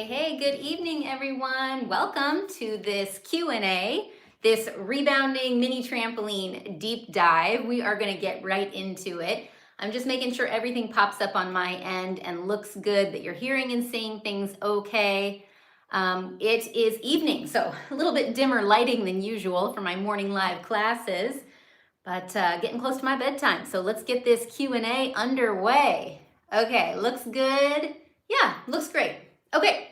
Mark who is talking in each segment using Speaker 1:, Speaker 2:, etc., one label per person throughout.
Speaker 1: Hey, good evening, everyone. Welcome to this Q&A, this rebounding mini trampoline deep dive. We are going to get right into it. I'm just making sure everything pops up on my end and looks good, that you're hearing and seeing things okay. It is evening, so a little bit dimmer lighting than usual for my morning live classes, but getting close to my bedtime. So let's get this Q&A underway. Okay, looks good. Yeah, looks great. Okay.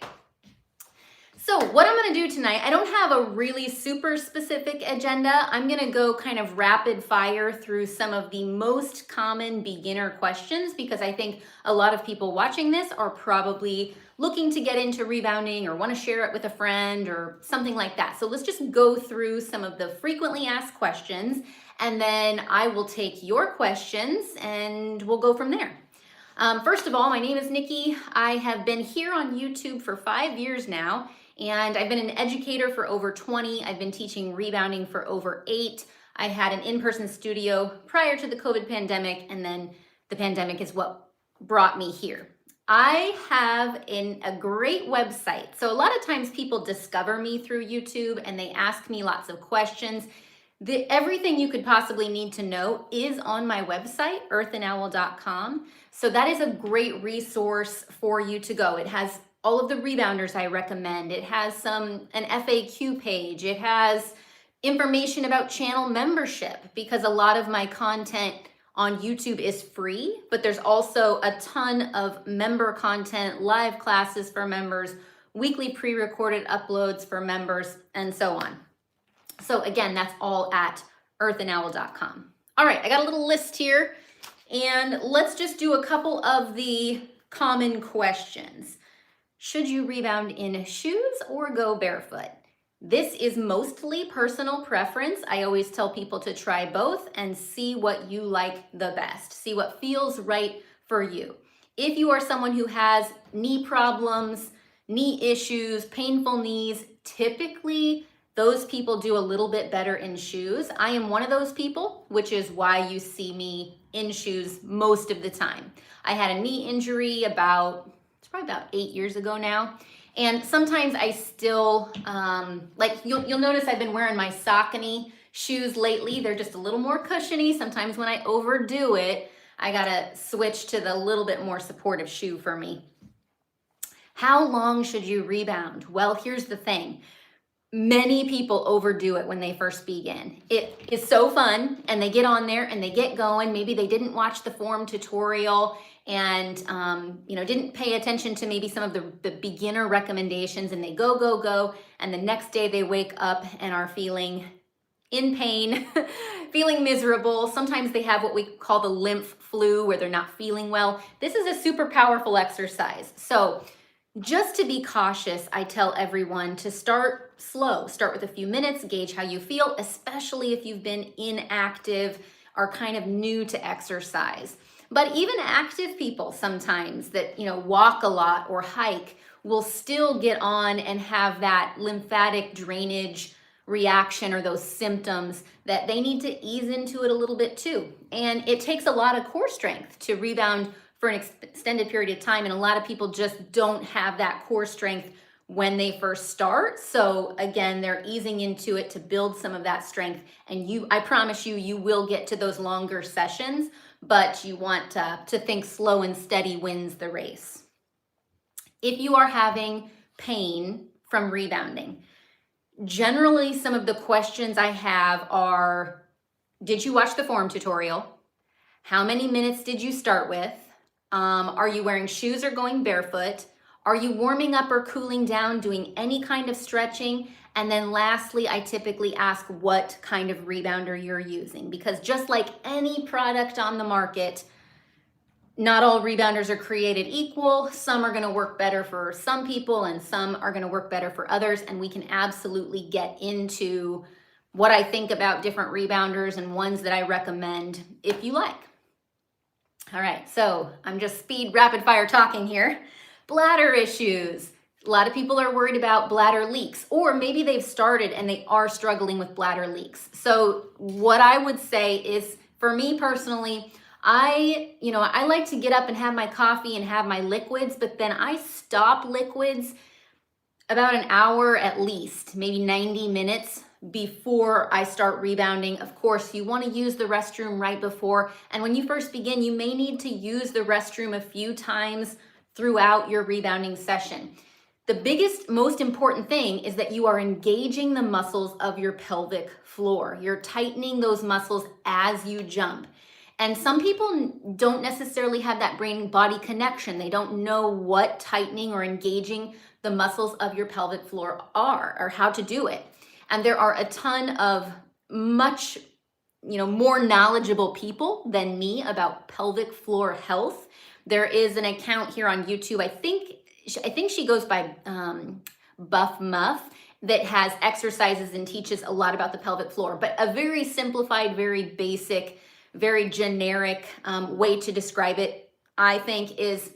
Speaker 1: So what I'm going to do tonight, I don't have a really super specific agenda. I'm going to go kind of rapid fire through some of the most common beginner questions because I think a lot of people watching this are probably looking to get into rebounding or want to share it with a friend or something like that. So let's just go through some of the frequently asked questions, and then I will take your questions and we'll go from there. First of all, my name is Nikki. I have been here on YouTube for 5 years now, and I've been an educator for over 20. I've been teaching rebounding for over 8. I had an in-person studio prior to the COVID pandemic, and then the pandemic is what brought me here. I have a great website. So a lot of times people discover me through YouTube and they ask me lots of questions. Everything you could possibly need to know is on my website, earthandowl.com. So that is a great resource for you to go. It has all of the rebounders I recommend. It has an FAQ page. It has information about channel membership because a lot of my content on YouTube is free, but there's also a ton of member content, live classes for members, weekly pre-recorded uploads for members, and so on. So again, that's all at earthandowl.com. All right, I got a little list here, and let's just do a couple of the common questions. Should you rebound in shoes or go barefoot? This is mostly personal preference. I always tell people to try both and see what you like the best. See what feels right for you. If you are someone who has knee problems, knee issues, painful knees, typically those people do a little bit better in shoes. I am one of those people, which is why you see me in shoes most of the time. I had a knee injury it's probably about 8 years ago now. And sometimes I still, you'll notice I've been wearing my Saucony shoes lately. They're just a little more cushiony. Sometimes when I overdo it, I gotta switch to the little bit more supportive shoe for me. How long should you rebound? Well, here's the thing. Many people overdo it when they first begin. It is so fun, and they get on there and they get going. Maybe they didn't watch the form tutorial and didn't pay attention to maybe some of the beginner recommendations, and they go, and the next day they wake up and are feeling in pain, feeling miserable. Sometimes they have what we call the lymph flu, where they're not feeling well. This is a super powerful exercise. So just to be cautious, I tell everyone to start slow. Start with a few minutes, gauge how you feel, especially if you've been inactive or kind of new to exercise. But even active people sometimes that, walk a lot or hike will still get on and have that lymphatic drainage reaction or those symptoms that they need to ease into it a little bit too. And it takes a lot of core strength to rebound for an extended period of time, and a lot of people just don't have that core strength when they first start. So again, they're easing into it to build some of that strength, and I promise you will get to those longer sessions, but you want to think slow and steady wins the race. If you are having pain from rebounding, generally some of the questions I have are, did you watch the form tutorial? How many minutes did you start with? Are you wearing shoes or going barefoot? Are you warming up or cooling down, doing any kind of stretching? And then lastly, I typically ask what kind of rebounder you're using, because just like any product on the market, not all rebounders are created equal. Some are going to work better for some people and some are going to work better for others. And we can absolutely get into what I think about different rebounders and ones that I recommend if you like. All right, so I'm just rapid fire talking here. Bladder issues. A lot of people are worried about bladder leaks, or maybe they've started and they are struggling with bladder leaks. So what I would say is, for me personally, I like to get up and have my coffee and have my liquids, but then I stop liquids about an hour at least, maybe 90 minutes before I start rebounding. Of course, you want to use the restroom right before. And when you first begin, you may need to use the restroom a few times throughout your rebounding session. The biggest, most important thing is that you are engaging the muscles of your pelvic floor. You're tightening those muscles as you jump. And some people don't necessarily have that brain-body connection. They don't know what tightening or engaging the muscles of your pelvic floor are, or how to do it. And there are a ton of much, more knowledgeable people than me about pelvic floor health. There is an account here on YouTube. I think she goes by Buff Muff, that has exercises and teaches a lot about the pelvic floor, but a very simplified, very basic, very generic way to describe it, I think, is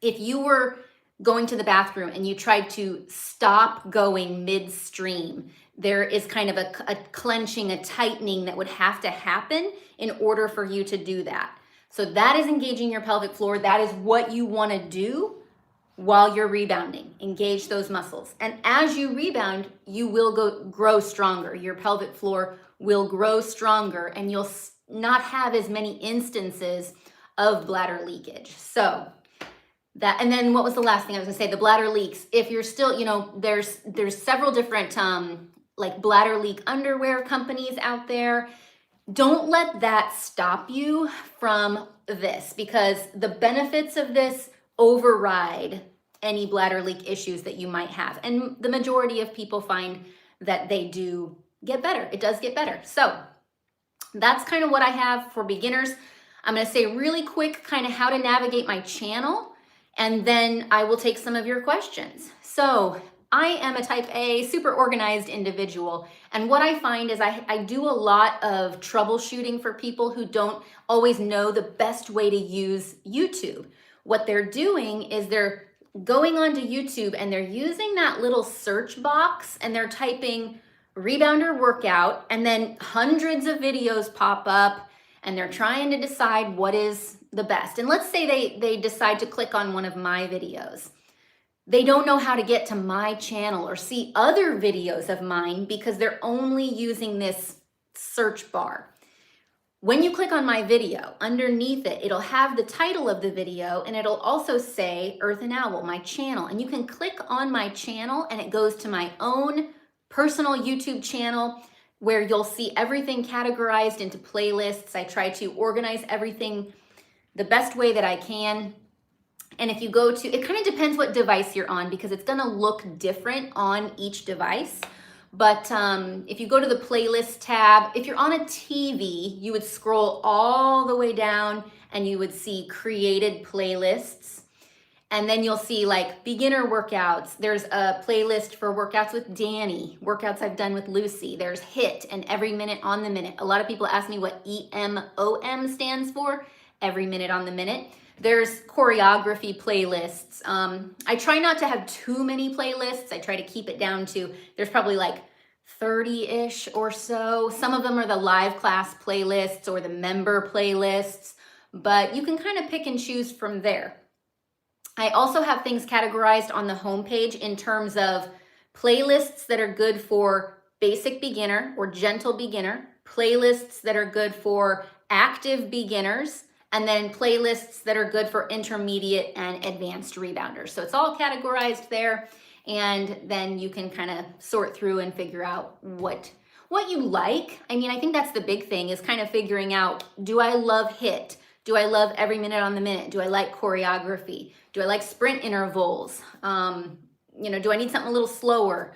Speaker 1: if you were going to the bathroom and you tried to stop going midstream, there is kind of a clenching, a tightening that would have to happen in order for you to do that. So that is engaging your pelvic floor. That is what you want to do while you're rebounding. Engage those muscles. And as you rebound, you will grow stronger. Your pelvic floor will grow stronger, and you'll not have as many instances of bladder leakage. So that, and then what was the last thing I was gonna say? The bladder leaks. If you're still, there's several different like bladder leak underwear companies out there. Don't let that stop you from this, because the benefits of this override any bladder leak issues that you might have. And the majority of people find that they do get better. It does get better. So that's kind of what I have for beginners. I'm going to say really quick kind of how to navigate my channel, and then I will take some of your questions. So I am a type A, super organized individual. And what I find is I do a lot of troubleshooting for people who don't always know the best way to use YouTube. What they're doing is they're going onto YouTube and they're using that little search box and they're typing rebounder workout, and then hundreds of videos pop up and they're trying to decide what is the best. And let's say they decide to click on one of my videos. They don't know how to get to my channel or see other videos of mine because they're only using this search bar. When you click on my video, underneath it, it'll have the title of the video, and it'll also say Earth and Owl, my channel. And you can click on my channel and it goes to my own personal YouTube channel where you'll see everything categorized into playlists. I try to organize everything the best way that I can. And if you go to, it kind of depends what device you're on because it's gonna look different on each device. But if you go to the playlist tab, if you're on a TV, you would scroll all the way down and you would see created playlists. And then you'll see like beginner workouts. There's a playlist for workouts with Danny, workouts I've done with Lucy. There's HIIT and every minute on the minute. A lot of people ask me what EMOM stands for, every minute on the minute. There's choreography playlists. I try not to have too many playlists. I try to keep it down to, there's probably like 30-ish or so. Some of them are the live class playlists or the member playlists, but you can kind of pick and choose from there. I also have things categorized on the homepage in terms of playlists that are good for basic beginner or gentle beginner, playlists that are good for active beginners, and then playlists that are good for intermediate and advanced rebounders. So it's all categorized there, and then you can kind of sort through and figure out what you like. I mean, I think that's the big thing, is kind of figuring out, do I love HIIT? Do I love every minute on the minute? Do I like choreography? Do I like sprint intervals? Do I need something a little slower?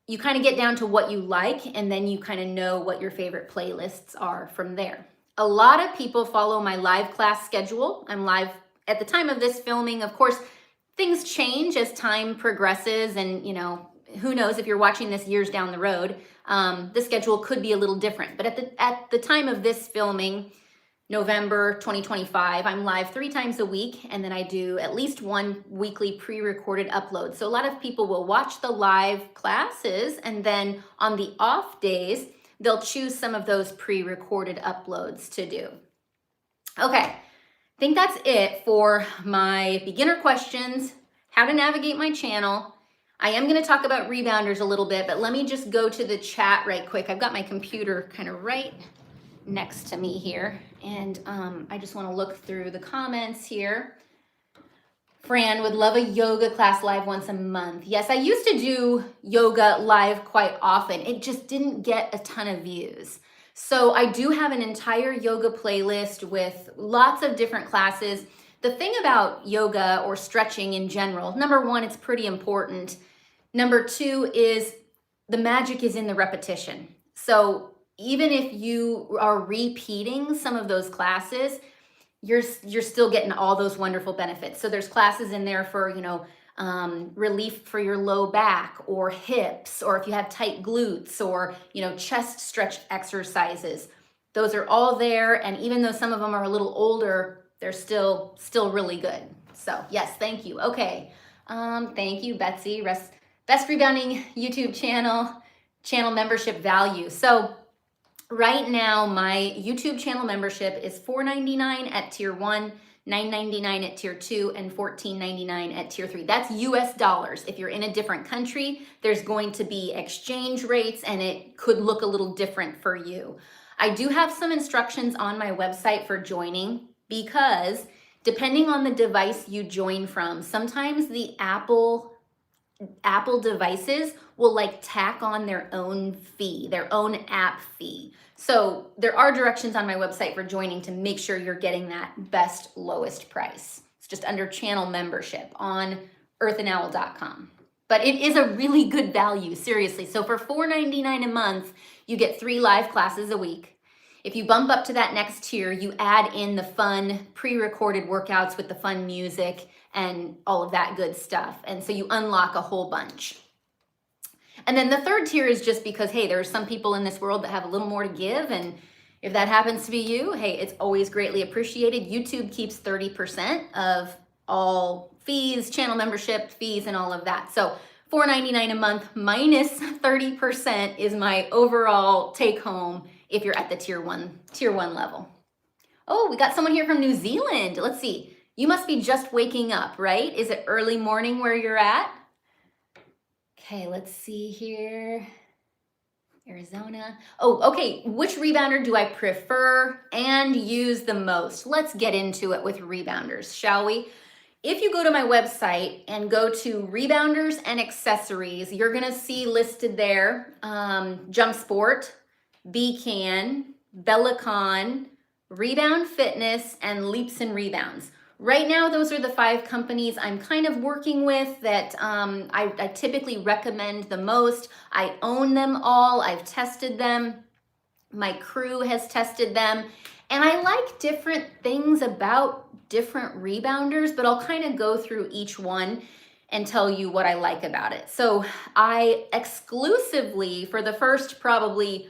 Speaker 1: You kind of get down to what you like, and then you kind of know what your favorite playlists are from there. A lot of people follow my live class schedule. I'm live at the time of this filming. Of course, things change as time progresses, and who knows, if you're watching this years down the road, the schedule could be a little different. But at the time of this filming, November 2025, I'm live 3 times a week, and then I do at least 1 weekly pre-recorded upload. So a lot of people will watch the live classes, and then on the off days, they'll choose some of those pre-recorded uploads to do. Okay, I think that's it for my beginner questions, how to navigate my channel. I am going to talk about rebounders a little bit, but let me just go to the chat right quick. I've got my computer kind of right next to me here, and I just want to look through the comments here. Fran would love a yoga class live once a month. Yes, I used to do yoga live quite often. It just didn't get a ton of views. So I do have an entire yoga playlist with lots of different classes. The thing about yoga or stretching in general, number one, it's pretty important. Number two is the magic is in the repetition. So even if you are repeating some of those classes, you're still getting all those wonderful benefits. So there's classes in there for, relief for your low back or hips, or if you have tight glutes, or, chest stretch exercises. Those are all there. And even though some of them are a little older, they're still really good. So yes, thank you. Okay. Thank you, Betsy. Best Rebounding YouTube channel membership value. So right now, my YouTube channel membership is $4.99 at tier 1, $9.99 at tier 2, and $14.99 at tier 3. That's US dollars. If you're in a different country, there's going to be exchange rates, and it could look a little different for you. I do have some instructions on my website for joining, because depending on the device you join from, sometimes the Apple devices will tack on their own fee, their own app fee. So there are directions on my website for joining to make sure you're getting that best lowest price. It's just under channel membership on earthandowl.com. But it is a really good value, seriously. So for $4.99 a month, you get 3 live classes a week. If you bump up to that next tier, you add in the fun pre-recorded workouts with the fun music and all of that good stuff. And so you unlock a whole bunch. And then the third tier is just because, hey, there are some people in this world that have a little more to give. And if that happens to be you, hey, it's always greatly appreciated. YouTube keeps 30% of all fees, channel membership fees, and all of that. So $4.99 a month minus 30% is my overall take home if you're at the tier one level. Oh, we got someone here from New Zealand. Let's see. You must be just waking up, right? Is it early morning where you're at? Okay, let's see here. Arizona. Oh, okay. Which rebounder do I prefer and use the most? Let's get into it with rebounders, shall we? If you go to my website and go to rebounders and accessories, you're going to see listed there Jump Sport, B-Can, Bellicon, Rebound Fitness, and Leaps and Rebounds. Right now, those are the 5 companies I'm kind of working with that I typically recommend the most. I own them all. I've tested them. My crew has tested them. And I like different things about different rebounders, but I'll kind of go through each one and tell you what I like about it. So I exclusively, for the first probably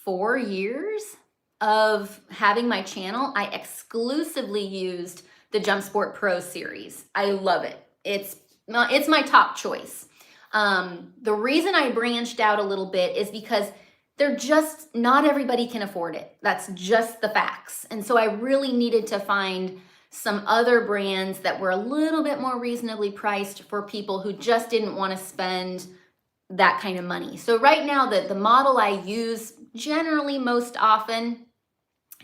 Speaker 1: 4 years of having my channel, I exclusively used the Jump Sport Pro series. I love it. It's my top choice. The reason I branched out a little bit is because not everybody can afford it. That's just the facts. And so I really needed to find some other brands that were a little bit more reasonably priced for people who just didn't want to spend that kind of money. So right now, the model I use generally most often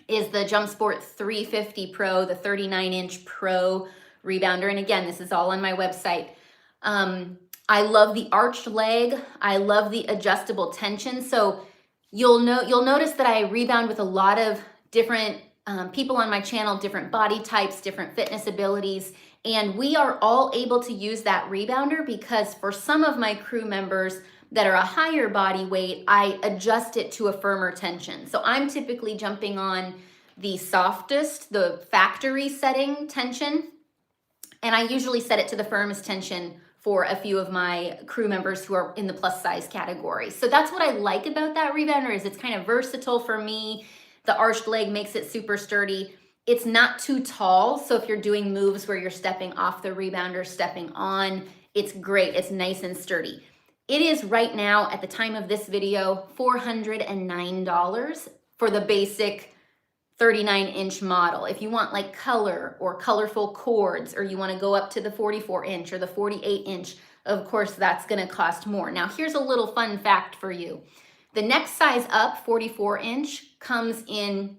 Speaker 1: is the Jump Sport 350 Pro, the 39-inch Pro rebounder. And again, this is all on my website. I love the arched leg. I love the adjustable tension. So you'll notice that I rebound with a lot of different people on my channel, different body types, different fitness abilities. And we are all able to use that rebounder because for some of my crew members that are a higher body weight, I adjust it to a firmer tension. So I'm typically jumping on the softest, the factory setting tension, and I usually set it to the firmest tension for a few of my crew members who are in the plus size category. So that's what I like about that rebounder, is it's kind of versatile for me. The arched leg makes it super sturdy. It's not too tall, so if you're doing moves where you're stepping off the rebounder, stepping on, it's great. It's nice and sturdy. It is right now, at the time of this video, $409 for the basic 39-inch model. If you want like color or colorful cords, or you want to go up to the 44-inch or the 48-inch, of course, that's going to cost more. Now, here's a little fun fact for you. The next size up, 44-inch, comes in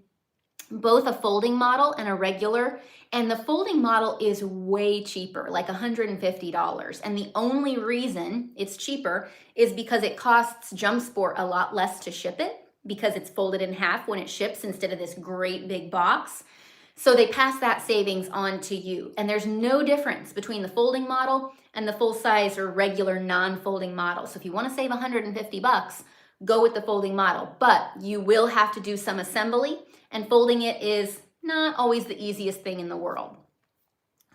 Speaker 1: both a folding model and a regular, and the folding model is way cheaper, like $150. And the only reason it's cheaper is because it costs JumpSport a lot less to ship it, because it's folded in half when it ships instead of this great big box. So they pass that savings on to you. And there's no difference between the folding model and the full size or regular non-folding model. So if you want to save $150, go with the folding model, but you will have to do some assembly, and folding it is not always the easiest thing in the world.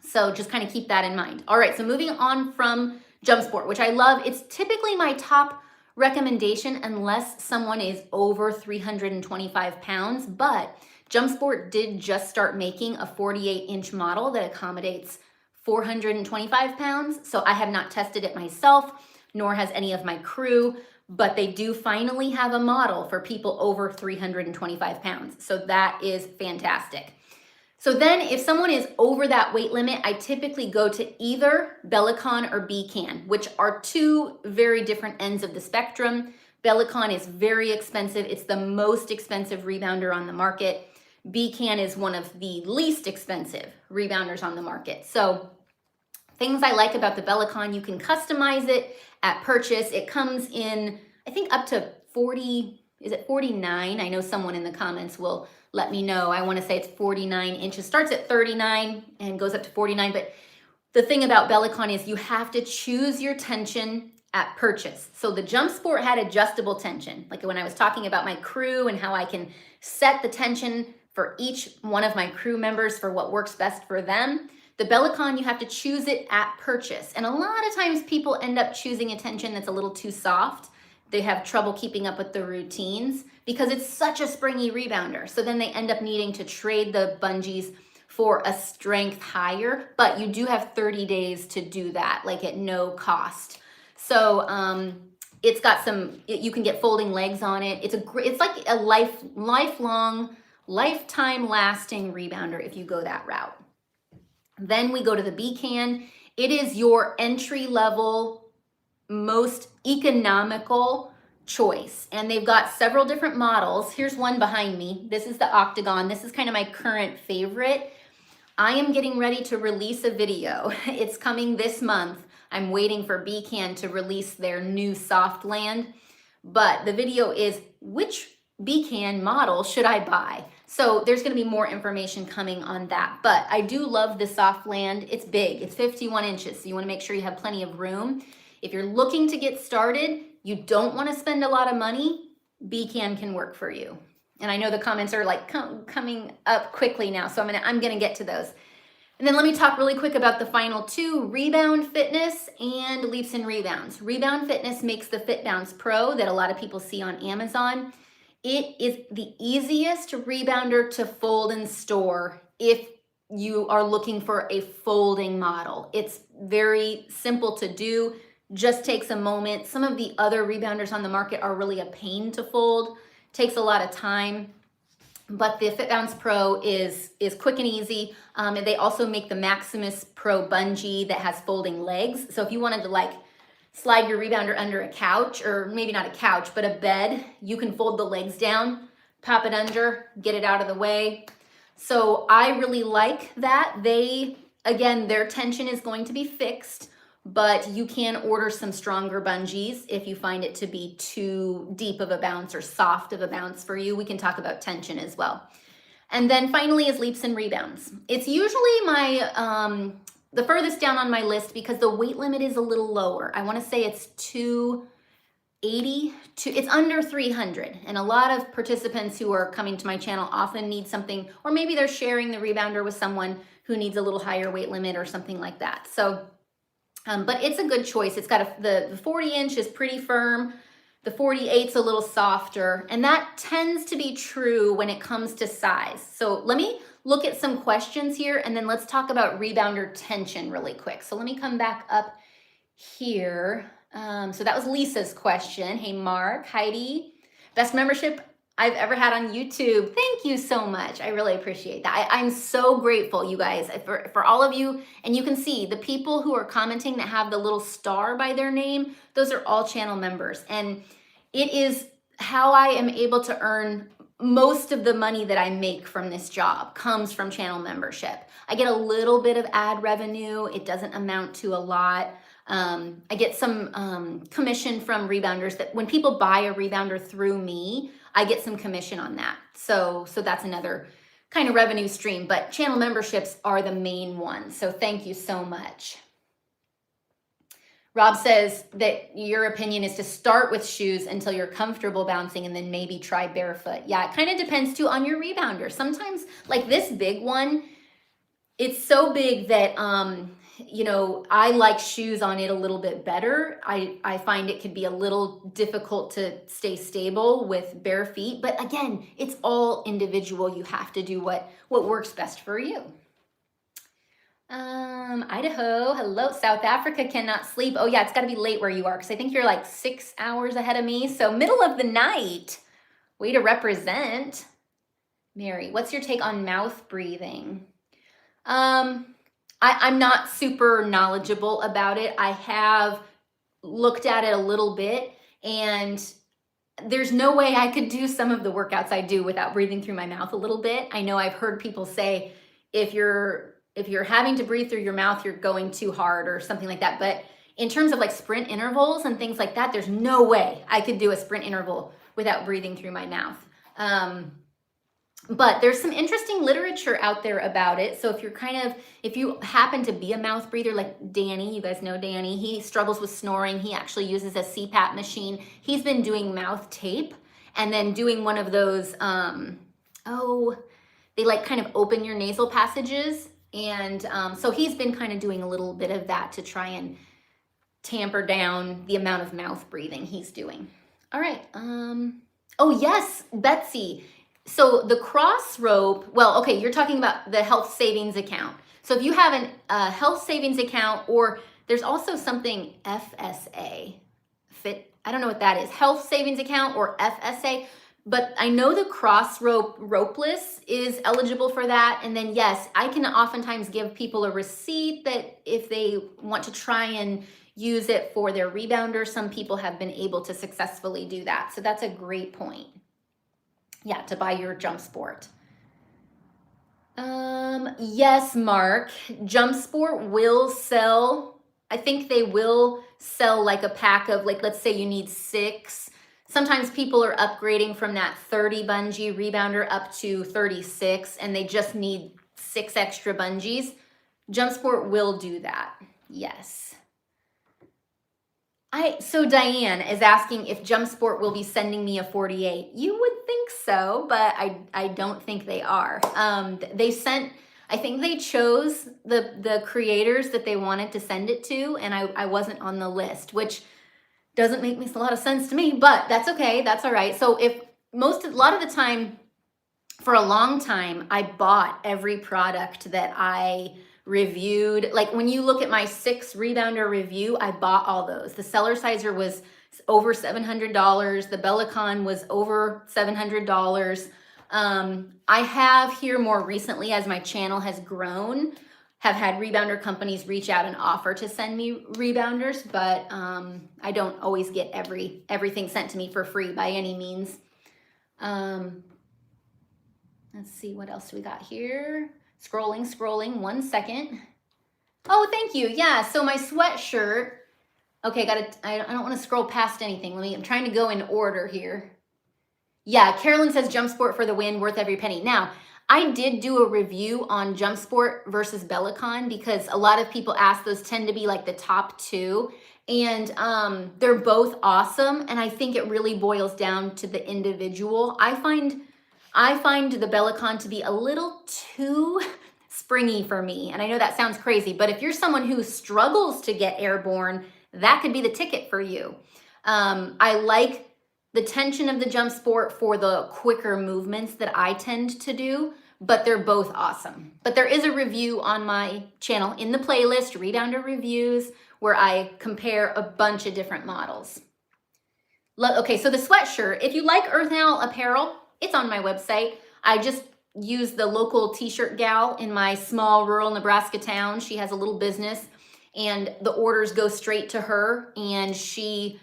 Speaker 1: So just kind of keep that in mind. All right, so moving on from JumpSport, which I love. It's typically my top recommendation unless someone is over 325 pounds, but JumpSport did just start making a 48-inch model that accommodates 425 pounds. So I have not tested it myself, nor has any of my crew, but they do finally have a model for people over 325 pounds. So that is fantastic. So then if someone is over that weight limit, I typically go to either Bellicon or Becan, which are two very different ends of the spectrum. Bellicon is very expensive. It's the most expensive rebounder on the market. Becan is one of the least expensive rebounders on the market. So things I like about the Bellicon, you can customize it at purchase. It comes in, I think, up to 40, is it 49? I know someone in the comments will let me know. I want to say it's 49 inches. Starts at 39 and goes up to 49. But the thing about Bellicon is you have to choose your tension at purchase. So the JumpSport had adjustable tension. Like when I was talking about my crew and how I can set the tension for each one of my crew members for what works best for them. The Bellicon, you have to choose it at purchase. And a lot of times people end up choosing a tension that's a little too soft. They have trouble keeping up with the routines because it's such a springy rebounder. So then they end up needing to trade the bungees for a strength higher, but you do have 30 days to do that, like at no cost. So it's got some, you can get folding legs on it. It's like a lifelong, lifetime lasting rebounder if you go that route. Then we go to the Becan. It is your entry level, most economical choice. And they've got several different models. Here's one behind me. This is the Octagon. This is kind of my current favorite. I am getting ready to release a video. It's coming this month. I'm waiting for Becan to release their new Softland. But the video is, which Becan model should I buy? So there's going to be more information coming on that. But I do love the Softland. It's big. It's 51 inches. So you want to make sure you have plenty of room. If you're looking to get started, you don't want to spend a lot of money, Becan can work for you. And I know the comments are like coming up quickly now, so I'm gonna get to those. And then let me talk really quick about the final two, Rebound Fitness and Leaps and Rebounds. Rebound Fitness makes the Fit Bounce Pro that a lot of people see on Amazon. It is the easiest rebounder to fold and store if you are looking for a folding model. It's very simple to do. Just takes a moment. Some of the other rebounders on the market are really a pain to fold. Takes a lot of time. But the Fit Bounce Pro is quick and easy. And they also make the Maximus Pro bungee that has folding legs. So if you wanted to like slide your rebounder under a couch, or maybe not a couch, but a bed, you can fold the legs down, pop it under, get it out of the way. So I really like that. Again, their tension is going to be fixed, but you can order some stronger bungees if you find it to be too deep of a bounce or soft of a bounce for you. We can talk about tension as well. And then finally is Leaps and Rebounds. It's usually my the furthest down on my list because the weight limit is a little lower. I want to say it's 280 it's under 300. And a lot of participants who are coming to my channel often need something, or maybe they're sharing the rebounder with someone who needs a little higher weight limit or something like that. So but it's a good choice. It's got the 40-inch is pretty firm. The 48's a little softer, and that tends to be true when it comes to size. So let me look at some questions here, and then let's talk about rebounder tension really quick. So let me come back up here. So that was Lisa's question. Hey, Mark, Heidi. Best membership I've ever had on YouTube. Thank you so much. I really appreciate that. I'm so grateful, you guys, for all of you. And you can see the people who are commenting that have the little star by their name, those are all channel members. And it is how I am able to earn most of the money that I make from this job comes from channel membership. I get a little bit of ad revenue. It doesn't amount to a lot. I get some commission from rebounders that when people buy a rebounder through me, I get some commission on that. So that's another kind of revenue stream, but channel memberships are the main one. So thank you so much. Rob says that your opinion is to start with shoes until you're comfortable bouncing and then maybe try barefoot. Yeah, it kind of depends too on your rebounder. Sometimes like this big one, it's so big that, you know, I like shoes on it a little bit better. I find it could be a little difficult to stay stable with bare feet. But again, it's all individual. You have to do what works best for you. Idaho, hello. South Africa cannot sleep. Oh yeah, it's got to be late where you are because I think you're like 6 hours ahead of me. So middle of the night. Way to represent. Mary, what's your take on mouth breathing? I'm not super knowledgeable about it. I have looked at it a little bit, and there's no way I could do some of the workouts I do without breathing through my mouth a little bit. I know I've heard people say if you're having to breathe through your mouth, you're going too hard or something like that. But in terms of like sprint intervals and things like that, there's no way I could do a sprint interval without breathing through my mouth. But there's some interesting literature out there about it. So if you happen to be a mouth breather, like Danny, you guys know Danny, he struggles with snoring. He actually uses a CPAP machine. He's been doing mouth tape and then doing one of those, they like kind of open your nasal passages. And so he's been kind of doing a little bit of that to try and tamper down the amount of mouth breathing he's doing. All right. Oh yes, Betsy. So the cross rope, well, okay, you're talking about the health savings account. So if you have a health savings account, or there's also something FSA, I don't know what that is, health savings account or FSA, but I know the cross rope ropeless is eligible for that. And then yes, I can oftentimes give people a receipt that if they want to try and use it for their rebounder, some people have been able to successfully do that. So that's a great point. Yeah, to buy your Jump Sport. Yes, Mark, Jump Sport will sell. I think they will sell like a pack of, like, let's say you need 6. Sometimes people are upgrading from that 30 bungee rebounder up to 36, and they just need 6 extra bungees. Jump Sport will do that. Yes. So Diane is asking if Jump Sport will be sending me a 48. You would think so, but I don't think they are. I think they chose the creators that they wanted to send it to, and I wasn't on the list, which doesn't make a lot of sense to me, but that's okay. That's all right. So a lot of the time, for a long time, I bought every product that I reviewed. Like when you look at my 6 rebounder review, I bought all those. The Cellar Sizer was over $700. The Bellicon was over $700. I have here more recently, as my channel has grown, have had rebounder companies reach out and offer to send me rebounders, but I don't always get everything sent to me for free by any means. Let's see, what else do we got here? Scrolling, 1 second. Oh, thank you. Yeah, so my sweatshirt. Okay, I don't want to scroll past anything. I'm trying to go in order here. Yeah, Carolyn says Jump Sport for the win, worth every penny. Now, I did do a review on Jump Sport versus Bellicon because a lot of people ask, those tend to be like the top 2. And they're both awesome. And I think it really boils down to the individual. I find the Bellicon to be a little too springy for me. And I know that sounds crazy, but if you're someone who struggles to get airborne, that could be the ticket for you. I like the tension of the Jump Sport for the quicker movements that I tend to do, but they're both awesome. But there is a review on my channel in the playlist, Rebounder Reviews, where I compare a bunch of different models. Okay, so the sweatshirt, if you like Earth Owl apparel, it's on my website. I just use the local t-shirt gal in my small rural Nebraska town. She has a little business and the orders go straight to her, and she,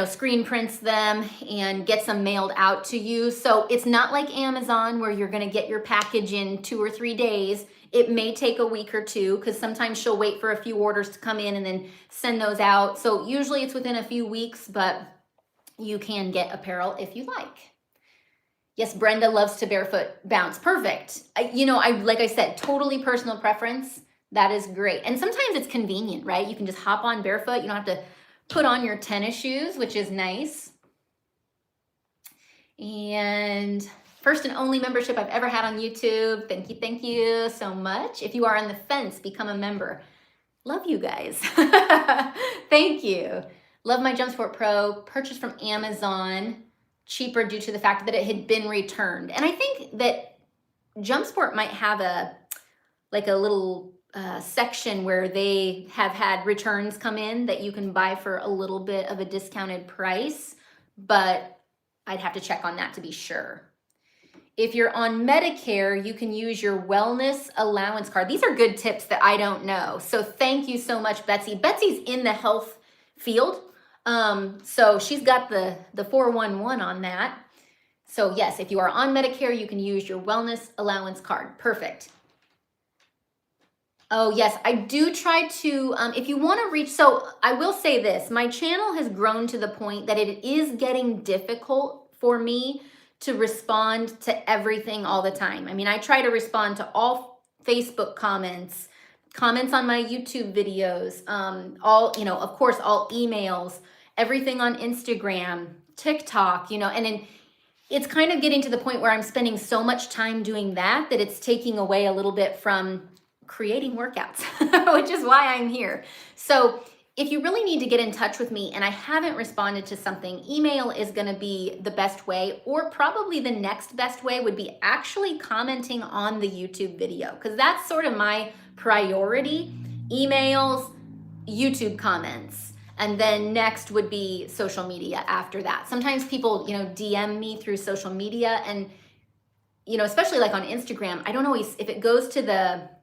Speaker 1: screen prints them and gets them mailed out to you. So it's not like Amazon where you're going to get your package in 2 or 3 days. It may take a week or two because sometimes she'll wait for a few orders to come in and then send those out. So usually it's within a few weeks, but you can get apparel if you like. Yes, Brenda loves to barefoot bounce. Perfect. Like I said, totally personal preference. That is great. And sometimes it's convenient, right? You can just hop on barefoot. You don't have to put on your tennis shoes, which is nice. And first and only membership I've ever had on YouTube. Thank you so much. If you are on the fence, become a member. Love you guys. Thank you. Love my JumpSport Pro. Purchased from Amazon. Cheaper due to the fact that it had been returned. And I think that JumpSport might have a little section where they have had returns come in that you can buy for a little bit of a discounted price, but I'd have to check on that to be sure. If you're on Medicare, you can use your wellness allowance card. These are good tips that I don't know. So thank you so much, Betsy. Betsy's in the health field. So she's got the 411 on that. So yes, if you are on Medicare, you can use your wellness allowance card. Perfect. Oh yes, I do try to, if you want to reach, so I will say this, my channel has grown to the point that it is getting difficult for me to respond to everything all the time. I mean, I try to respond to all Facebook comments on my YouTube videos, of course, all emails, everything on Instagram, TikTok, and then it's kind of getting to the point where I'm spending so much time doing that it's taking away a little bit from creating workouts, which is why I'm here. So if you really need to get in touch with me and I haven't responded to something, email is going to be the best way, or probably the next best way would be actually commenting on the YouTube video, because that's sort of my priority. Emails, YouTube comments, and then next would be social media after that. Sometimes people, DM me through social media, and especially like on Instagram, I don't always, if it goes to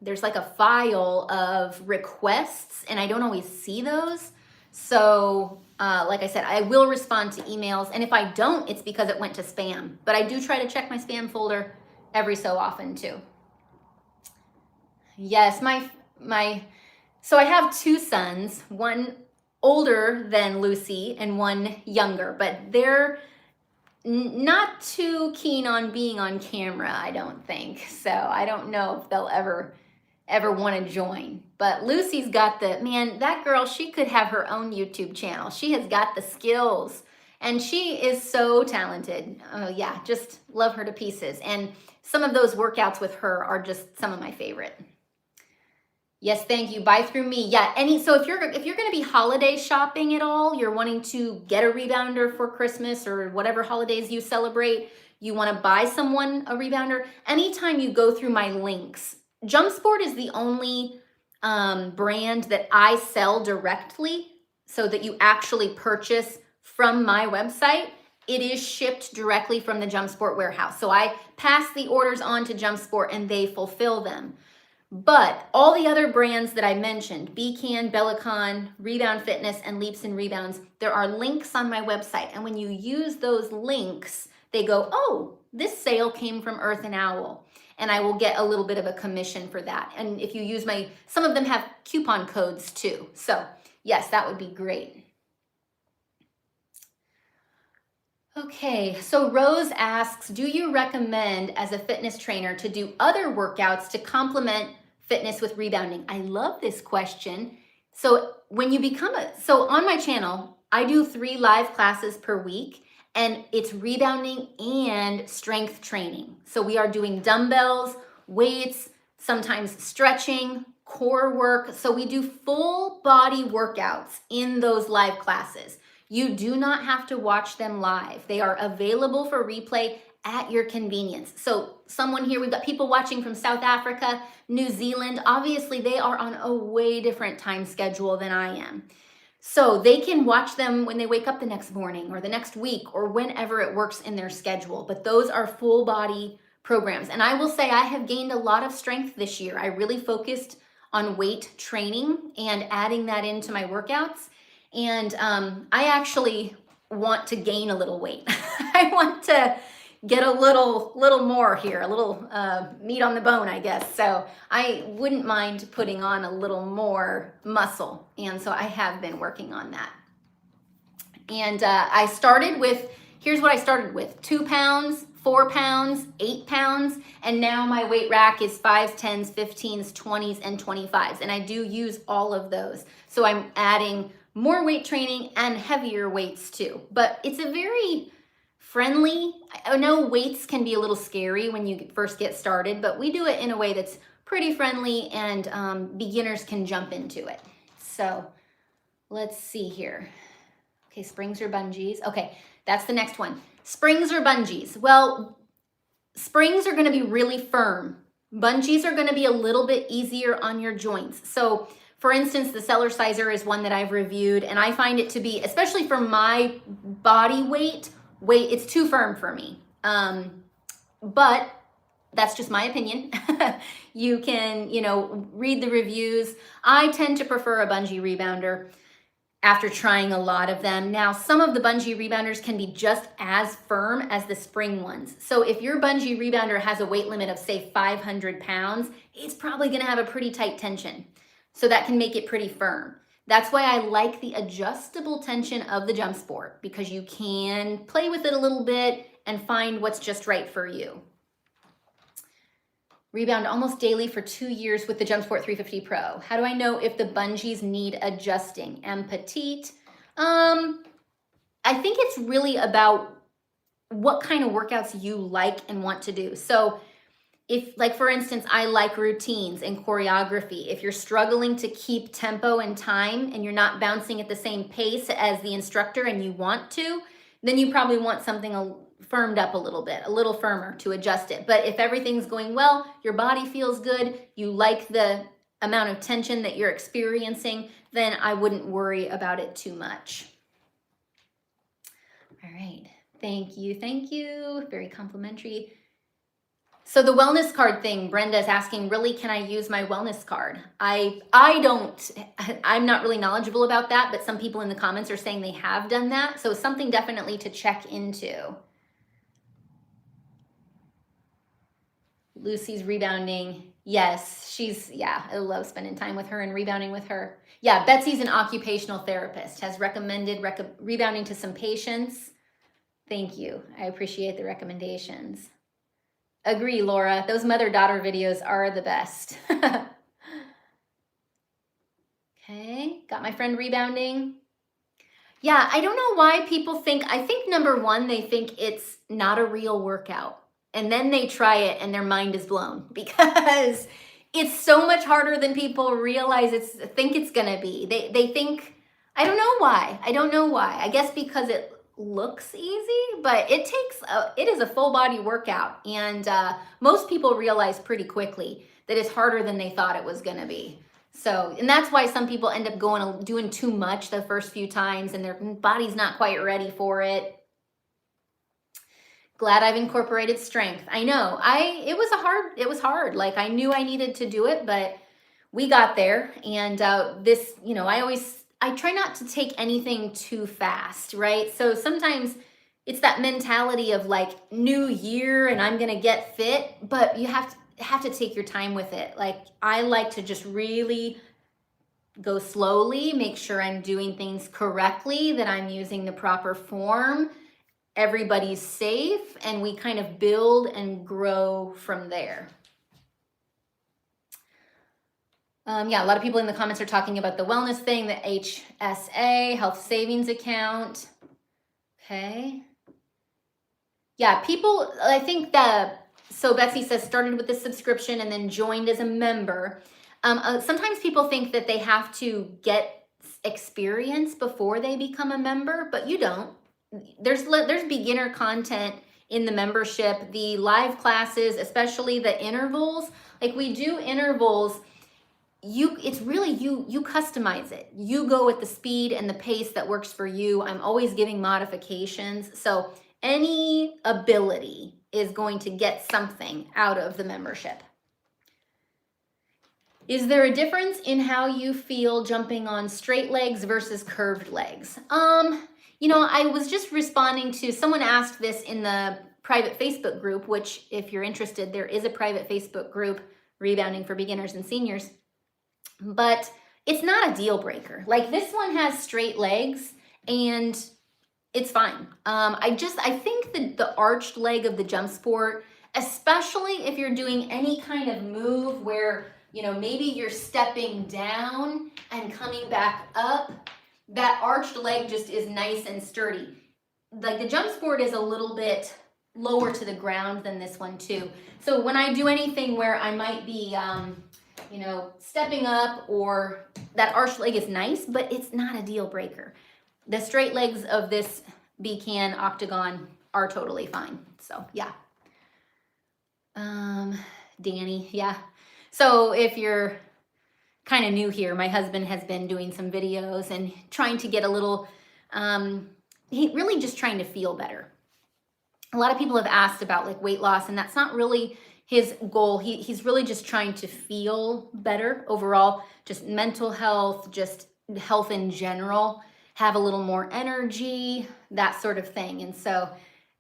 Speaker 1: there's like a file of requests and I don't always see those. So like I said, I will respond to emails. And if I don't, it's because it went to spam. But I do try to check my spam folder every so often too. Yes, so I have 2 sons, one older than Lucy and one younger, but they're not too keen on being on camera, I don't think. So I don't know if they'll ever want to join. But Lucy's got that girl, she could have her own YouTube channel. She has got the skills and she is so talented. Oh yeah, just love her to pieces. And some of those workouts with her are just some of my favorite. Yes, thank you. Buy through me. Yeah, so if you're going to be holiday shopping at all, you're wanting to get a rebounder for Christmas or whatever holidays you celebrate, you want to buy someone a rebounder, anytime you go through my links. JumpSport is the only brand that I sell directly, so that you actually purchase from my website. It is shipped directly from the JumpSport warehouse. So I pass the orders on to JumpSport and they fulfill them. But all the other brands that I mentioned, Beacon, Bellicon, Rebound Fitness, and Leaps and Rebounds, there are links on my website. And when you use those links, they go, oh, this sale came from Earth and Owl. And I will get a little bit of a commission for that. And if you use some of them have coupon codes too. So yes, that would be great. Okay, so Rose asks, do you recommend as a fitness trainer to do other workouts to complement fitness with rebounding? I love this question. So when you so on my channel, I do 3 live classes per week, and it's rebounding and strength training. So we are doing dumbbells, weights, sometimes stretching, core work. So we do full body workouts in those live classes. You do not have to watch them live. They are available for replay at your convenience. So someone here, we've got people watching from South Africa, New Zealand. Obviously, they are on a way different time schedule than I am. So they can watch them when they wake up the next morning or the next week or whenever it works in their schedule. But those are full body programs. And I will say I have gained a lot of strength this year. I really focused on weight training and adding that into my workouts. And I actually want to gain a little weight. I want to get a little more here, a little meat on the bone, I guess. So I wouldn't mind putting on a little more muscle. And so I have been working on that. And I started with, here's what I started with: 2 pounds, 4 pounds, 8 pounds. And now my weight rack is 5s, 10s, 15s, 20s, and 25s. And I do use all of those. So I'm adding more weight training and heavier weights too. But it's a very friendly, I know weights can be a little scary when you first get started, but we do it in a way that's pretty friendly and beginners can jump into it. So let's see here. Okay, springs or bungees. Okay, that's the next one. Springs or bungees. Well, springs are gonna be really firm. Bungees are gonna be a little bit easier on your joints. So for instance, the Cellar Sizer is one that I've reviewed, and I find it to be, especially for my body weight, it's too firm for me. But that's just my opinion. You can, read the reviews. I tend to prefer a bungee rebounder after trying a lot of them. Now, some of the bungee rebounders can be just as firm as the spring ones. So if your bungee rebounder has a weight limit of, say, 500 pounds, it's probably gonna have a pretty tight tension. So that can make it pretty firm. That's why I like the adjustable tension of the Jump Sport, because you can play with it a little bit and find what's just right for you. Rebound almost daily for 2 years with the Jump Sport 350 Pro. How do I know if the bungees need adjusting? Am petite. I think it's really about what kind of workouts you like and want to do. So if, like, for instance, I like routines and choreography. If you're struggling to keep tempo and time and you're not bouncing at the same pace as the instructor and you want to, then you probably want something firmed up a little bit, a little firmer to adjust it. But if everything's going well, your body feels good, you like the amount of tension that you're experiencing, then I wouldn't worry about it too much. All right, thank you. Very complimentary. So the wellness card thing, Brenda's asking, really, can I use my wellness card? I'm not really knowledgeable about that, but some people in the comments are saying they have done that. So something definitely to check into. Lucy's rebounding. Yes, I love spending time with her and rebounding with her. Yeah, Betsy's an occupational therapist, has recommended rebounding to some patients. Thank you. I appreciate the recommendations. Agree, Laura. Those mother-daughter videos are the best. Okay, got my friend rebounding. Yeah, I don't know why people think, I think number one, they think it's not a real workout. And then they try it and their mind is blown because it's so much harder than people realize think it's gonna be. They think, I don't know why. I guess because it looks easy, but it is a full body workout. And most people realize pretty quickly that it's harder than they thought it was gonna be. So, and that's why some people end up doing too much the first few times and their body's not quite ready for it. Glad I've incorporated strength. I know, it was hard. Like, I knew I needed to do it, but we got there. And this, I try not to take anything too fast, right? So sometimes it's that mentality of like new year and I'm gonna get fit, but you have to take your time with it. Like, I like to just really go slowly, make sure I'm doing things correctly, that I'm using the proper form, everybody's safe, and we kind of build and grow from there. Yeah, a lot of people in the comments are talking about the wellness thing, the HSA, health savings account. Okay. Yeah, people, I think so Betsy says started with the subscription and then joined as a member. Sometimes people think that they have to get experience before they become a member, but you don't. There's beginner content in the membership, the live classes, especially the intervals. Like, we do intervals it's really you customize it. You go with the speed and the pace that works for you. I'm always giving modifications. So any ability is going to get something out of the membership. Is there a difference in how you feel jumping on straight legs versus curved legs? You know, I was just responding to someone asked this in the private Facebook group, which if you're interested, there is a private Facebook group, Rebounding for Beginners and Seniors. But it's not a deal breaker. Like this one has straight legs and it's fine. I think that the arched leg of the jump sport, especially if you're doing any kind of move where, you know, maybe you're stepping down and coming back up, that arched leg just is nice and sturdy. Like the jump sport is a little bit lower to the ground than this one too. So when I do anything where I might be, you know, stepping up, or that arched leg is nice, but it's not a deal breaker. The straight legs of this B-can octagon are totally fine. So yeah. Danny, yeah. So if you're kind of new here, my husband has been doing some videos and trying to get a little, he really just trying to feel better. A lot of people have asked about like weight loss, and that's not really his goal. He's really just trying to feel better overall, just mental health, just health in general, have a little more energy, that sort of thing. And so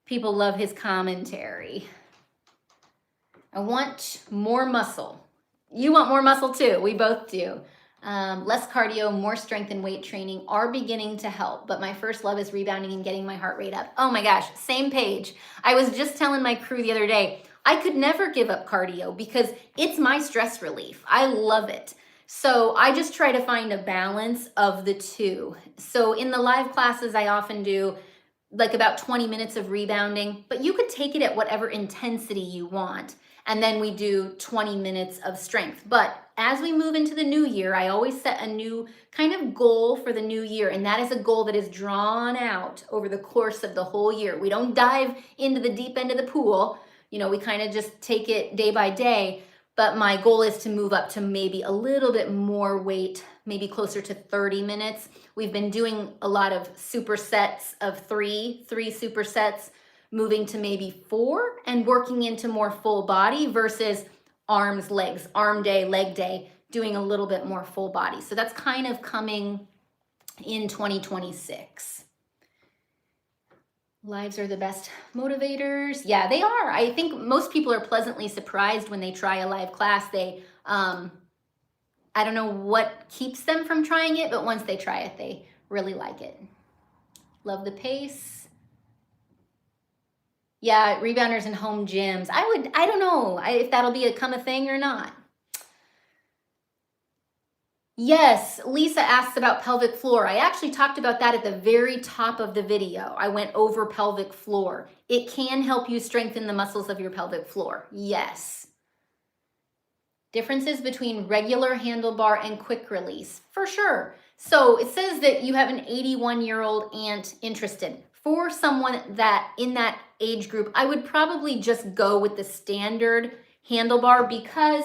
Speaker 1: people love his commentary. I want more muscle. You want more muscle too. We both do. Less cardio, more strength and weight training are beginning to help, but my first love is rebounding and getting my heart rate up. Oh my gosh, same page. I was just telling my crew the other day, I could never give up cardio because it's my stress relief. I love it. So I just try to find a balance of the two. So in the live classes, I often do like about 20 minutes of rebounding, but you could take it at whatever intensity you want. And then we do 20 minutes of strength. But as we move into the new year, I always set a new kind of goal for the new year. And that is a goal that is drawn out over the course of the whole year. We don't dive into the deep end of the pool. You know, we kind of just take it day by day. But my goal is to move up to maybe a little bit more weight, maybe closer to 30 minutes. We've been doing a lot of supersets of three supersets, moving to maybe 4 and working into more full body versus arms, legs, arm day, leg day, doing a little bit more full body. So that's kind of coming in 2026. Lives are the best motivators. Yeah, they are. I think most people are pleasantly surprised when they try a live class. They, I don't know what keeps them from trying it, but once they try it, they really like it. Love the pace. Yeah, rebounders and home gyms. I don't know if that'll become a thing or not. Yes, Lisa asks about pelvic floor. I actually talked about that at the very top of the video. I went over pelvic floor. It can help you strengthen the muscles of your pelvic floor. Yes. Differences between regular handlebar and quick release. For sure. So it says that you have an 81-year-old aunt interested. For someone that in that age group, I would probably just go with the standard handlebar because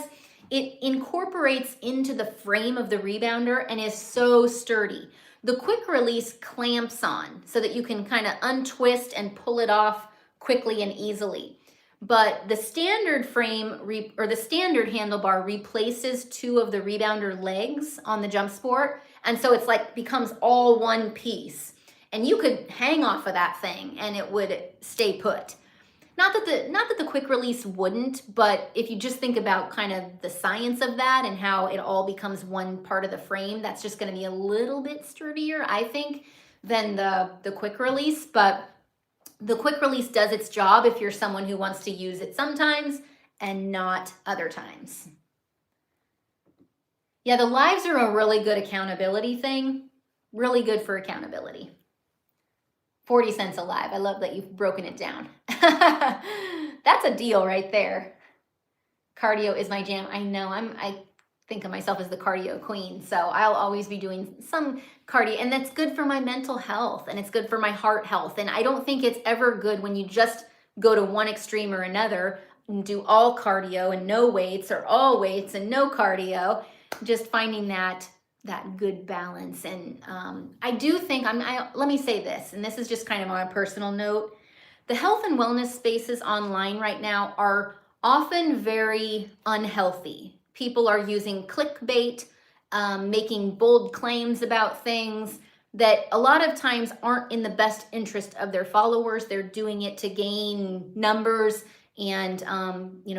Speaker 1: it incorporates into the frame of the rebounder and is so sturdy. The quick release clamps on so that you can kind of untwist and pull it off quickly and easily. But the standard frame or the standard handlebar replaces 2 of the rebounder legs on the jump sport. And so it's like becomes all one piece. And you could hang off of that thing and it would stay put. Not that the quick release wouldn't, but if you just think about kind of the science of that and how it all becomes one part of the frame, that's just going to be a little bit sturdier, I think, than the quick release. But the quick release does its job if you're someone who wants to use it sometimes and not other times. Yeah, the lives are a really good accountability thing. Really good for accountability. 40 cents a live. I love that you've broken it down. That's a deal right there. Cardio is my jam. I know I think of myself as the cardio queen. So I'll always be doing some cardio, and that's good for my mental health and it's good for my heart health. And I don't think it's ever good when you just go to one extreme or another and do all cardio and no weights or all weights and no cardio. just finding that good balance. And I do think, let me say this, and this is just kind of on a personal note, the health and wellness spaces online right now are often very unhealthy. People are using clickbait, making bold claims about things that a lot of times aren't in the best interest of their followers. They're doing it to gain numbers and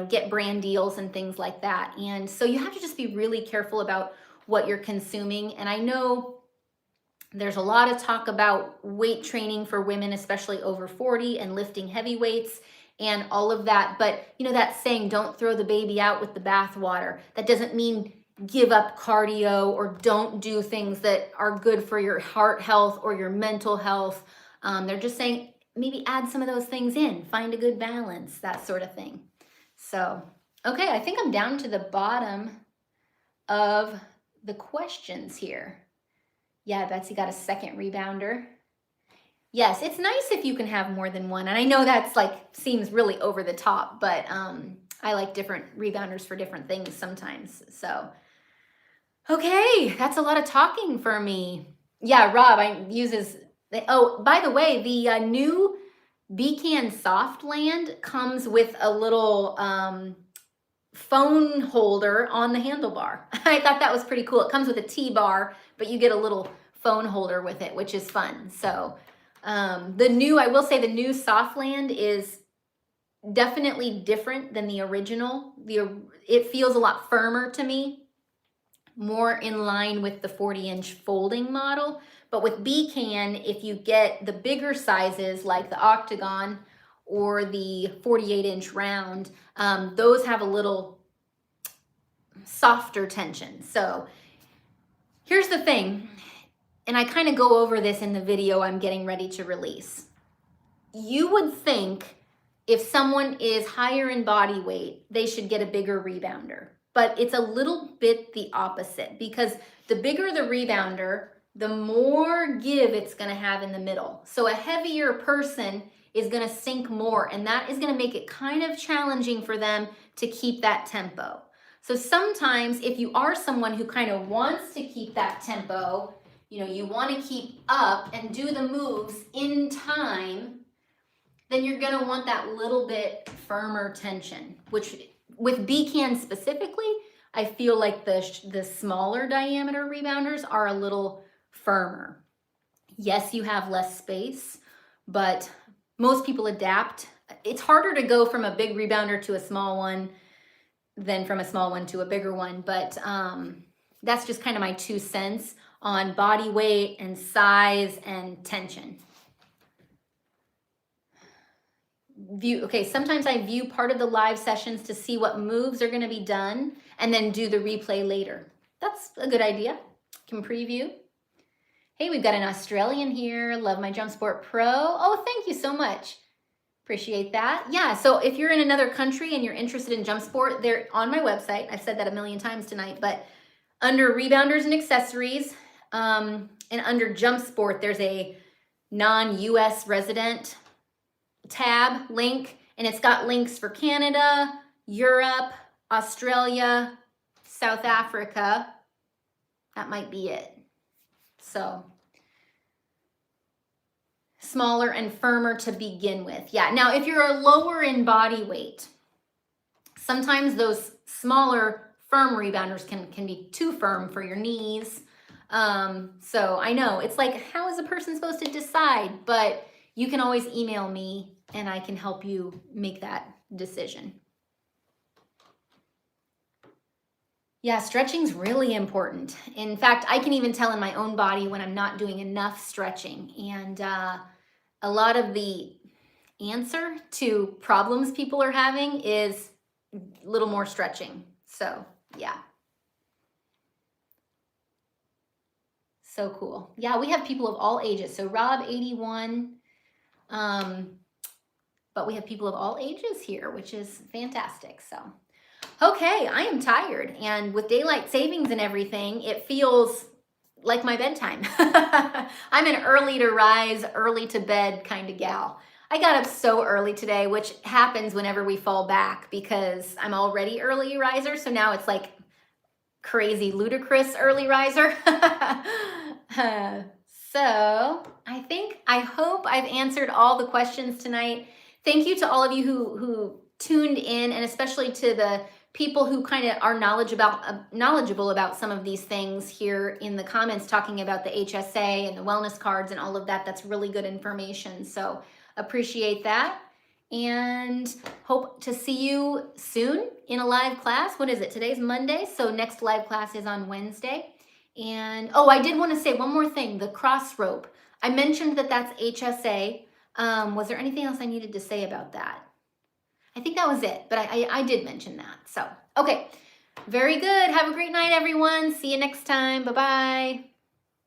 Speaker 1: get brand deals and things like that. And so you have to just be really careful about what you're consuming. And I know there's a lot of talk about weight training for women, especially over 40, and lifting heavy weights and all of that. But that saying, don't throw the baby out with the bathwater. That doesn't mean give up cardio or don't do things that are good for your heart health or your mental health. They're just saying maybe add some of those things in, find a good balance, that sort of thing. So, okay, I think I'm down to the bottom of the questions here. Yeah, Betsy got a second rebounder. Yes, it's nice if you can have more than one. And I know that's seems really over the top, but I like different rebounders for different things sometimes. So, okay, that's a lot of talking for me. Yeah, Rob uses, oh, by the way, the new Beacon Softland comes with a little phone holder on the handlebar. I thought that was pretty cool. It comes with a T-bar, but you get a little phone holder with it, which is fun. So I will say the new Softland is definitely different than the original. It feels a lot firmer to me, more in line with the 40-inch folding model. But with Beacon, if you get the bigger sizes like the Octagon or the 48-inch round, those have a little softer tension. So here's the thing, and I kind of go over this in the video I'm getting ready to release. You would think if someone is higher in body weight, they should get a bigger rebounder. But it's a little bit the opposite, because the bigger the rebounder, the more give it's going to have in the middle. So a heavier person is going to sink more, and that is going to make it kind of challenging for them to keep that tempo. So sometimes if you are someone who kind of wants to keep that tempo, you want to keep up and do the moves in time, then you're going to want that little bit firmer tension, which with Beacon specifically, I feel like the smaller diameter rebounders are a little firmer. Yes, you have less space, but most people adapt. It's harder to go from a big rebounder to a small one than from a small one to a bigger one, but that's just kind of my 2 cents on body weight and size and tension. Sometimes I view part of the live sessions to see what moves are going to be done and then do the replay later. That's a good idea. Can preview. Hey, we've got an Australian here. Love my Jump Sport Pro. Oh, thank you so much. Appreciate that. Yeah, so if you're in another country and you're interested in Jump Sport, they're on my website. I've said that a million times tonight, but under Rebounders and Accessories and under Jump Sport, there's a non-US resident tab link, and it's got links for Canada, Europe, Australia, South Africa. That might be it. So smaller and firmer to begin with. Yeah, now if you're lower in body weight, sometimes those smaller firm rebounders can be too firm for your knees. So I know it's like, how is a person supposed to decide? But you can always email me and I can help you make that decision. Yeah, stretching's really important. In fact, I can even tell in my own body when I'm not doing enough stretching. And a lot of the answer to problems people are having is a little more stretching. So, yeah. So cool. Yeah, we have people of all ages. So Rob, 81. But we have people of all ages here, which is fantastic. So, okay, I am tired. And with daylight savings and everything, it feels like my bedtime. I'm an early to rise, early to bed kind of gal. I got up so early today, which happens whenever we fall back because I'm already early riser. So now it's like crazy, ludicrous early riser. So I hope I've answered all the questions tonight. Thank you to all of you who tuned in, and especially to the people who kind of are knowledgeable about some of these things here in the comments, talking about the HSA and the wellness cards and all of that. That's really good information. So appreciate that, and hope to see you soon in a live class. What is it? Today's Monday, so next live class is on Wednesday. And oh, I did want to say one more thing, the cross rope. I mentioned that that's HSA. Was there anything else I needed to say about that? I think that was it, but I did mention that. So, okay, very good. Have a great night, everyone. See you next time. Bye-bye.